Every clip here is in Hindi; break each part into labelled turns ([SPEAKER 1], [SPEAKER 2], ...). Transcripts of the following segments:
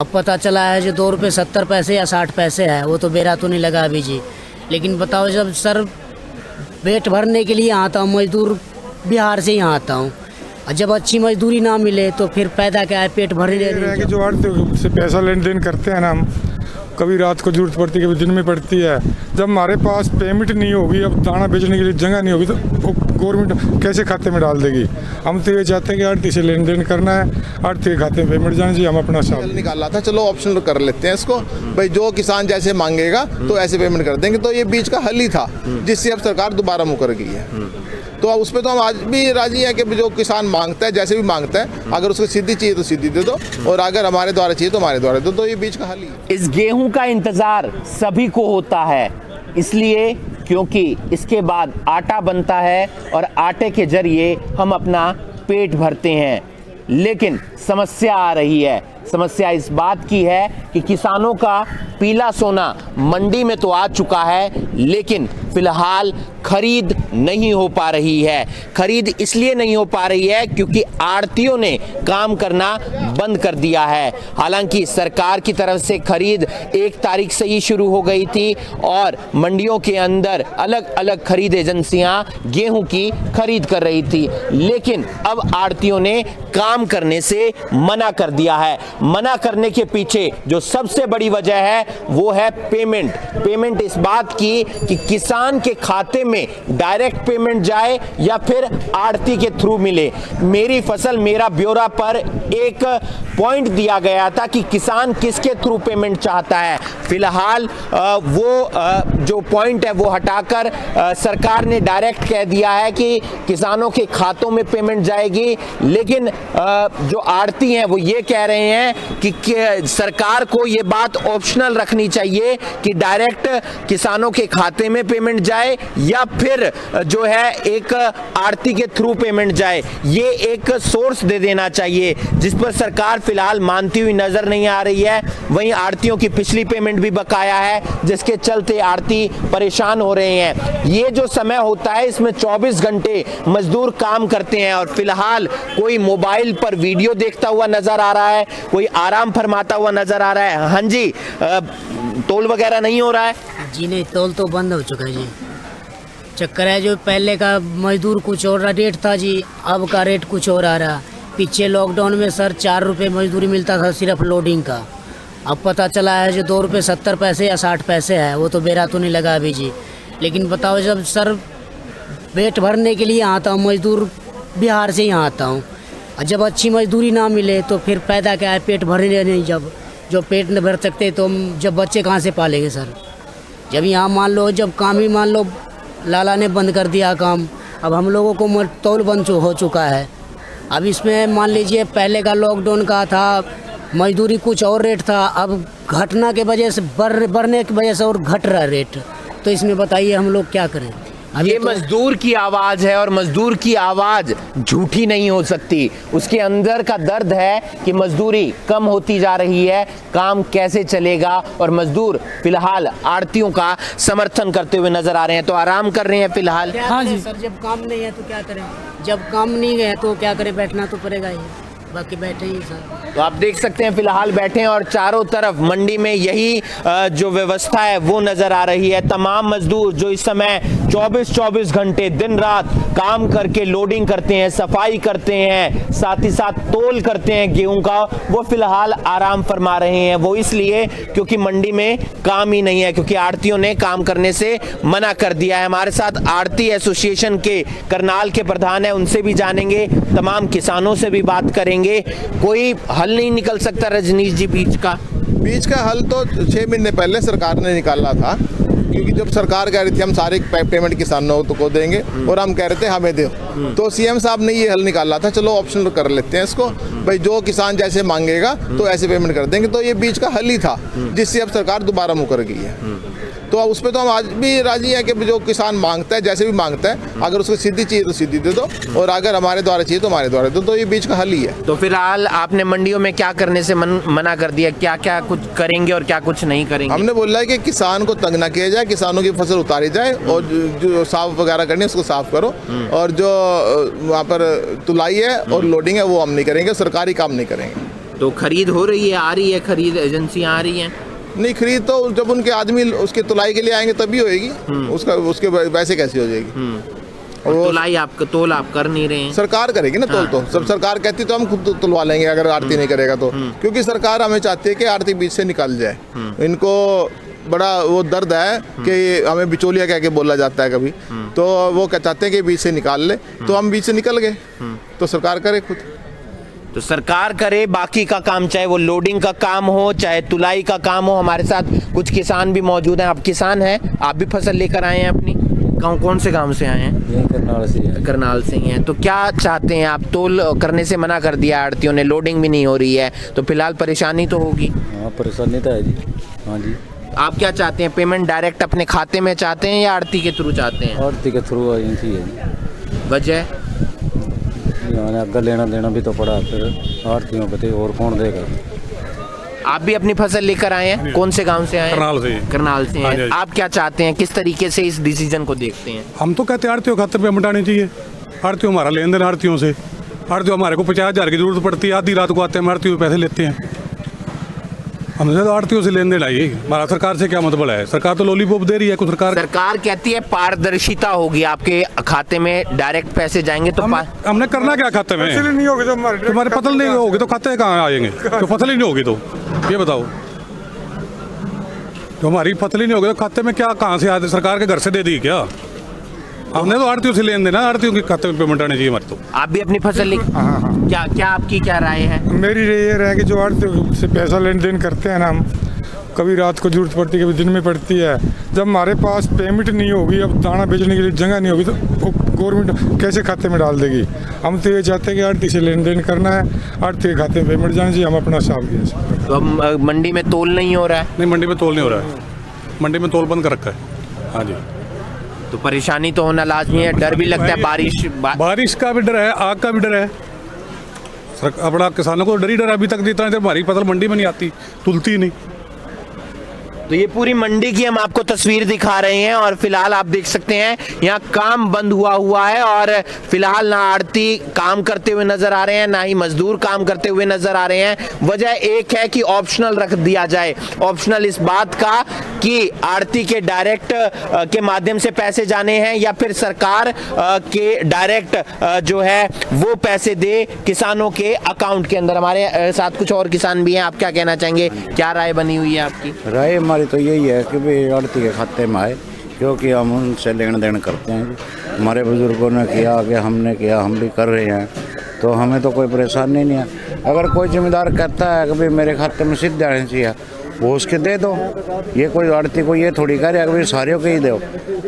[SPEAKER 1] अब पता चला है जो 2 रुपये 70 पैसे या 60 पैसे है, वो तो मेरा तो नहीं लगा अभी जी। लेकिन बताओ, जब सर पेट भरने के लिए आता हूँ, मजदूर बिहार से यहाँ आता हूँ, और जब अच्छी मजदूरी ना मिले तो फिर पैदा क्या है, पेट भरने
[SPEAKER 2] कि जो आड़ती से पैसा लेन देन करते हैं ना हम, कभी रात को जरूरत पड़ती है, कभी दिन में पड़ती है। जब हमारे पास पेमेंट नहीं होगी, अब दाना बेचने के लिए जगह नहीं होगी, तो गवर्नमेंट कैसे खाते में डाल देगी। हम तो ये चाहते हैं कि आड़ती से लेन देन करना है, आड़ती के खाते में पेमेंट जाना चाहिए। हम अपना साथ
[SPEAKER 3] निकाला था, चलो ऑप्शन कर लेते हैं इसको भाई, जो किसान जैसे मांगेगा तो ऐसे पेमेंट कर देंगे। तो ये बीच का हल ही था जिससे अब सरकार दोबारा मुकर गई है। तो अब उस पर तो हम आज भी राजी हैं कि जो किसान मांगता है, जैसे भी मांगता है, अगर उसको सीधी चाहिए तो सीधी दे दो, और अगर हमारे द्वारा चाहिए तो हमारे द्वारा दो। तो ये बीच का हल ही है।
[SPEAKER 4] इस गेहूं का इंतजार सभी को होता है, इसलिए क्योंकि इसके बाद आटा बनता है और आटे के जरिए हम अपना पेट भरते हैं। लेकिन समस्या आ रही है। समस्या इस बात की है कि किसानों का पीला सोना मंडी में तो आ चुका है, लेकिन फिलहाल खरीद नहीं हो पा रही है। खरीद इसलिए नहीं हो पा रही है क्योंकि आड़तियों ने काम करना बंद कर दिया है। हालांकि सरकार की तरफ से खरीद 1 तारीख से ही शुरू हो गई थी और मंडियों के अंदर अलग अलग खरीद एजेंसियां गेहूं की खरीद कर रही थी, लेकिन अब आड़तियों ने काम करने से मना कर दिया है। मना करने के पीछे जो सबसे बड़ी वजह है वो है पेमेंट इस बात की कि किसान के खाते में डायरेक्ट पेमेंट जाए या फिर आड़ती के थ्रू मिले। मेरी फसल मेरा ब्यौरा पर एक पॉइंट दिया गया था कि किसान किसके थ्रू पेमेंट चाहता है। फिलहाल वो जो पॉइंट है वो हटाकर सरकार ने डायरेक्ट कह दिया है कि किसानों के खातों में पेमेंट जाएगी। लेकिन जो आड़ती हैं वो ये कह रहे हैं कि सरकार को ये बात ऑप्शनल रखनी चाहिए कि डायरेक्ट किसानों के खाते में पेमेंट जाए या फिर जो है एक आड़ती के थ्रू पेमेंट जाए। ये एक सोर्स दे देना चाहिए, जिस पर सरकार फिलहाल मानती हुई नजर नहीं आ रही है। वहीं आड़तियों की पिछली पेमेंट भी बकाया है, जिसके चलते आड़ती परेशान हो रहे हैं। ये जो समय होता है इसमें 24 घंटे मजदूर काम करते हैं और फिलहाल कोई मोबाइल पर वीडियो देखता हुआ नजर आ रहा है, कोई आराम फरमाता हुआ नजर आ रहा है। हाँ जी, तोल वगैरह नहीं हो रहा है
[SPEAKER 1] जी? नहीं, तोल तो बंद हो चुका है जी। चक्कर है जो पहले का मजदूर कुछ और रेट था जी, अब का रेट कुछ और आ रहा। पीछे लॉकडाउन में सर 4 रुपये मजदूरी मिलता था सिर्फ लोडिंग का। अब पता चला है जो 2 रुपये 70 पैसे या 60 पैसे है, वो तो मेरा तो नहीं लगा अभी जी। लेकिन बताओ, जब सर पेट भरने के लिए आता हूँ, मजदूर बिहार से यहाँ आता हूँ, और जब अच्छी मजदूरी ना मिले तो फिर पैदा क्या है, पेट भरने नहीं। जब जो पेट न भर सकते तो हम जब बच्चे कहाँ से पालेंगे सर? जब यहाँ मान लो, जब काम ही मान लो लाला ने बंद कर दिया काम, अब हम लोगों को तौल बंद हो चुका है। अब इसमें मान लीजिए पहले का लॉकडाउन का था, मजदूरी कुछ और रेट था, अब घटना के वजह से बढ़ने की वजह से और घट रहा रेट। तो इसमें बताइए हम लोग क्या करें?
[SPEAKER 4] ये मजदूर की आवाज है और मजदूर की आवाज झूठी नहीं हो सकती। उसके अंदर का दर्द है कि मजदूरी कम होती जा रही है, काम कैसे चलेगा, और मजदूर फिलहाल आड़तियों का समर्थन करते हुए नजर आ रहे हैं। तो आराम कर रहे हैं फिलहाल।
[SPEAKER 1] हाँ जी सर, जब काम नहीं है तो क्या करें? जब काम नहीं है तो क्या करें? बैठना तो पड़ेगा ही, बाकी बैठे ही सर।
[SPEAKER 4] तो आप देख सकते हैं फिलहाल बैठे हैं और चारों तरफ मंडी में यही जो व्यवस्था है वो नजर आ रही है। तमाम मजदूर जो इस समय 24-24 घंटे दिन रात काम करके लोडिंग करते हैं, सफाई करते हैं, साथ ही साथ तोल करते हैं गेहूं का, वो फिलहाल आराम फरमा रहे हैं। वो इसलिए क्योंकि मंडी में काम ही नहीं है, क्योंकि आड़तियों ने काम करने से मना कर दिया है। हमारे साथ आड़ती एसोसिएशन के करनाल के प्रधान है, उनसे भी जानेंगे, तमाम किसानों से भी बात करेंगे। कोई हल नहीं निकल सकता रजनीश जी बीच का
[SPEAKER 3] हल तो 6 महीने पहले सरकार ने निकाला था, क्योंकि जब सरकार कह रही थी हम सारे पेमेंट किसानों को देंगे और हम कह रहे थे हमें दो, तो सीएम साहब ने ये हल निकाला था, चलो ऑप्शन कर लेते हैं इसको भाई, जो किसान जैसे मांगेगा तो ऐसे पेमेंट कर देंगे। तो ये बीच का हल ही था जिससे अब सरकार दोबारा मुकर गई है। तो अब उस पर तो हम आज भी राजी हैं कि जो किसान मांगता है, जैसे भी मांगता है, अगर उसको सीधी चाहिए तो सीधी दे दो, और अगर हमारे द्वारा चाहिए तो हमारे द्वारा दो। तो ये बीच का हल ही है।
[SPEAKER 4] तो फिलहाल आपने मंडियों में क्या करने से मना कर दिया? क्या क्या कुछ करेंगे और क्या कुछ नहीं करेंगे?
[SPEAKER 3] हमने बोला है कि किसान को तंग ना किया जाए, किसानों की फसल उतारी जाए, और जो साफ वगैरह करनी है उसको साफ करो, और जो वहाँ पर तुलाई है और लोडिंग है वो हम नहीं करेंगे, सरकारी काम नहीं करेंगे।
[SPEAKER 4] तो खरीद हो रही है, आ रही है, खरीद एजेंसियां आ रही हैं?
[SPEAKER 3] नहीं, खरीद तो जब उनके आदमी उसके तुलाई के लिए आएंगे तभी होएगी। उसके वैसे कैसे हो जाएगी?
[SPEAKER 4] और तुलाई तोल आप कर नहीं रहे हैं?
[SPEAKER 3] सरकार करेगी ना तोल। तो सब सरकार कहती तो हम खुद तुलवा लेंगे अगर आरती नहीं करेगा तो, क्योंकि सरकार हमें चाहती है कि आरती बीच से निकल जाए। इनको बड़ा वो दर्द है कि हमें बिचौलिया कह के बोला जाता है कभी, तो वो चाहते हैं कि बीच से निकाल ले, तो हम बीच से निकल गए, तो सरकार करे खुद।
[SPEAKER 4] तो सरकार करे, बाकी का काम चाहे वो लोडिंग का काम हो चाहे तुलाई का काम हो। हमारे साथ कुछ किसान भी मौजूद हैं। आप किसान हैं, आप भी फसल लेकर आए हैं अपनी? कौन से गांव से आए हैं?
[SPEAKER 5] करनाल से है।
[SPEAKER 4] करनाल से ही हैं। तो क्या चाहते हैं आप? तोल करने से मना कर दिया आड़तियों ने, लोडिंग भी नहीं हो रही है, तो फिलहाल परेशानी तो होगी।
[SPEAKER 5] हाँ, परेशानी तो है जी। हाँ जी।
[SPEAKER 4] आप क्या चाहते हैं? पेमेंट डायरेक्ट अपने खाते में चाहते हैं या आड़ती के थ्रू चाहते हैं?
[SPEAKER 5] आरती के थ्रू एजेंसी है जी।
[SPEAKER 4] वजह?
[SPEAKER 5] मैंने अगर लेना देना भी तो पड़ा, फिर आरतियों पे और कौन देगा।
[SPEAKER 4] आप भी अपनी फसल लेकर आए हैं? कौन से गांव से आए हैं?
[SPEAKER 6] करनाल से।
[SPEAKER 4] करनाल से
[SPEAKER 6] हाँ
[SPEAKER 4] हैं।
[SPEAKER 6] जी।
[SPEAKER 4] आप क्या चाहते हैं? किस तरीके से इस डिसीजन को देखते हैं?
[SPEAKER 6] हम तो कहते हैं आड़तियों खाते पे मिटानी चाहिए। आड़तियों हमारा लेन देन आड़तियों से। आड़तियों हमारे को 50,000 की जरूरत पड़ती है, आधी रात को आते हैं, आड़तियों पैसे लेते हैं। हमसे तो आड़तियों से लेन देन आई। हमारा सरकार से क्या मतलब है? सरकार तो लॉलीपॉप दे रही है कुछ।
[SPEAKER 4] सरकार कहती है पारदर्शिता होगी, आपके खाते में डायरेक्ट पैसे जाएंगे। तो
[SPEAKER 6] हमने करना क्या खाते में?
[SPEAKER 2] फसल नहीं होगी तो
[SPEAKER 6] हमारे फसल नहीं होगी तो खाते कहाँ आएंगे? तो फसल ही नहीं होगी तो ये बताओ, तो हमारी फसल ही नहीं होगी तो खाते में क्या, कहाँ से आते? सरकार के घर से दे दी क्या? हमने तो आड़तियों से लेन देना, आड़तियों के खाते में पेमेंट आनी चाहिए हमारे। तो
[SPEAKER 4] आप भी अपनी फसल क्या आपकी क्या राय है?
[SPEAKER 2] मेरी ये राय है कि जो आड़तियों से पैसा लेन देन करते हैं ना हम, कभी रात को जरूरत पड़ती है, कभी दिन में पड़ती है। जब हमारे पास पेमेंट नहीं होगी, अब दाना बेचने के लिए जगह नहीं होगी, तो गवर्नमेंट कैसे खाते में डाल देगी? हम तो ये चाहते हैं कि आड़ती से लेन देन करना है, आड़ती के खाते में पेमेंट जाना चाहिए, हम अपना हिसाब किया।
[SPEAKER 4] तो अब मंडी में तोल नहीं हो रहा है?
[SPEAKER 6] नहीं, मंडी में तोल नहीं हो रहा है। मंडी में तोल बंद कर रखा है। हाँ जी।
[SPEAKER 4] तो परेशानी तो होना लाजमी है। डर भी लगता है
[SPEAKER 6] बारिश का भी डर है, आग का भी डर है। अपना किसानों को डर ही डर अभी तक देता है जब हमारी फसल मंडी में नहीं आती, तुलती नहीं।
[SPEAKER 4] तो ये पूरी मंडी की हम आपको तस्वीर दिखा रहे हैं और फिलहाल आप देख सकते हैं यहाँ काम बंद हुआ है और फिलहाल ना आड़ती काम करते हुए नजर आ रहे हैं, ना ही मजदूर काम करते हुए नजर आ रहे हैं। वजह एक है कि ऑप्शनल रख दिया जाए। ऑप्शनल इस बात का कि आड़ती के डायरेक्ट के माध्यम से पैसे जाने हैं या फिर सरकार के डायरेक्ट जो है वो पैसे दे किसानों के अकाउंट के अंदर। हमारे साथ कुछ और किसान भी हैं, आप क्या कहना चाहेंगे? क्या राय बनी हुई है आपकी?
[SPEAKER 5] राय हमारी तो यही है कि भाई आड़ती के खाते में आए, क्योंकि हम उनसे लेन देन करते हैं। हमारे बुजुर्गों ने किया, आगे हमने किया, हम भी कर रहे हैं, तो हमें तो कोई परेशानी नहीं है। अगर कोई जिम्मेदार कहता है कि भाई मेरे खाते में सीधे आने चाहिए, वो उसके दे दो। ये कोई आड़ती को ये थोड़ी कह रहे कि सारियों के ही दो,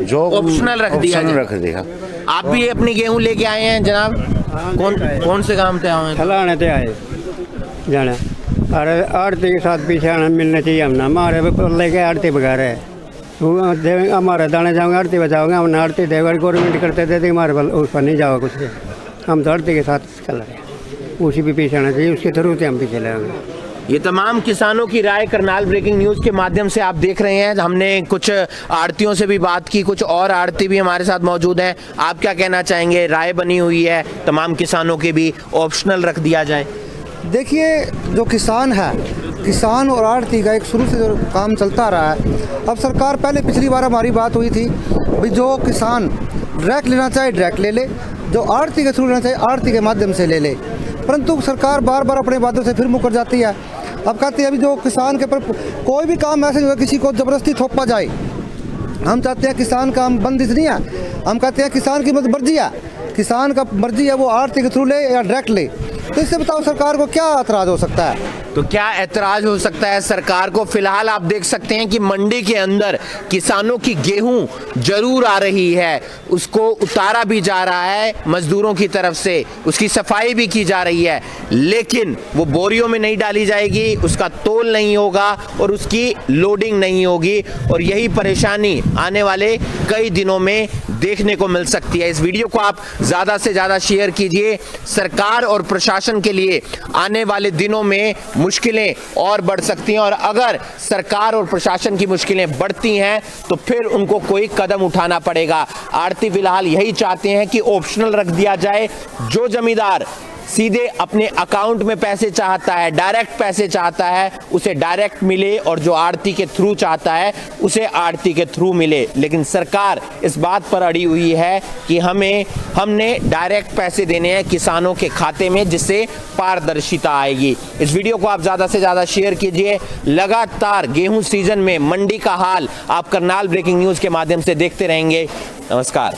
[SPEAKER 5] जो
[SPEAKER 4] ऑप्शनल रख दिया। आप भी अपनी गेहूं लेके आए हैं जनाब? कौन से काम पे आए हैं?
[SPEAKER 7] फलाने ते आए जाना, अरे आड़ती के साथ पीछे आना मिलना चाहिए। हम ना हमारे लेके आड़ती बगैर है, हमारे दाने जाओगे आड़ती बचाओगे, हमने आड़ती देगा गवर्नमेंट करते थे हमारे उस पर नहीं जाओगे कुछ। हम तो आड़ती के साथ चल रहे हैं, उसी भी पीछे आना चाहिए, उसके थ्रू से हम पीछे लेंगे।
[SPEAKER 4] ये तमाम किसानों की राय करनाल ब्रेकिंग न्यूज़ के माध्यम से आप देख रहे हैं। हमने कुछ आड़तियों से भी बात की, कुछ और आड़ती भी हमारे साथ मौजूद हैं। आप क्या कहना चाहेंगे? राय बनी हुई है तमाम किसानों के भी, ऑप्शनल रख दिया जाए।
[SPEAKER 8] देखिए, जो किसान है, किसान और आड़ती का एक शुरू से जो काम चलता रहा है। अब सरकार, पहले पिछली बार हमारी बात हुई थी भाई जो किसान डायरेक्ट लेना चाहे डायरेक्ट ले ले, जो आड़ती के थ्रू लेना चाहे आड़ती के माध्यम से ले ले, परंतु सरकार बार बार अपने वादों से फिर मुकर जाती है। अब कहते हैं अभी जो किसान के पर कोई भी काम ऐसे जो है किसी को ज़बरदस्ती थोपा जाए। हम चाहते हैं किसान का हम बंदिश नहीं है, हम कहते हैं किसान की मर्जी है, किसान का मर्जी है वो आड़ती के थ्रू ले या डायरेक्ट ले। तो इससे बताओ सरकार को क्या एतराज़ हो सकता है?
[SPEAKER 4] तो क्या ऐतराज हो सकता है सरकार को? फिलहाल आप देख सकते हैं कि मंडी के अंदर किसानों की गेहूं जरूर आ रही है, उसको उतारा भी जा रहा है मजदूरों की तरफ से, उसकी सफाई भी की जा रही है, लेकिन वो बोरियों में नहीं डाली जाएगी, उसका तोल नहीं होगा और उसकी लोडिंग नहीं होगी। और यही परेशानी आने वाले कई दिनों में देखने को मिल सकती है। इस वीडियो को आप ज़्यादा से ज़्यादा शेयर कीजिए। सरकार और प्रशासन के लिए आने वाले दिनों में मुश्किलें और बढ़ सकती हैं और अगर सरकार और प्रशासन की मुश्किलें बढ़ती हैं तो फिर उनको कोई कदम उठाना पड़ेगा। आड़ती फिलहाल यही चाहते हैं कि ऑप्शनल रख दिया जाए। जो जमींदार सीधे अपने अकाउंट में पैसे चाहता है, डायरेक्ट पैसे चाहता है, उसे डायरेक्ट मिले, और जो आड़ती के थ्रू चाहता है उसे आड़ती के थ्रू मिले। लेकिन सरकार इस बात पर अड़ी हुई है कि हमने डायरेक्ट पैसे देने हैं किसानों के खाते में, जिससे पारदर्शिता आएगी। इस वीडियो को आप ज्यादा से ज्यादा शेयर कीजिए। लगातार गेहूं सीजन में मंडी का हाल आप करनाल ब्रेकिंग न्यूज के माध्यम से देखते रहेंगे। नमस्कार।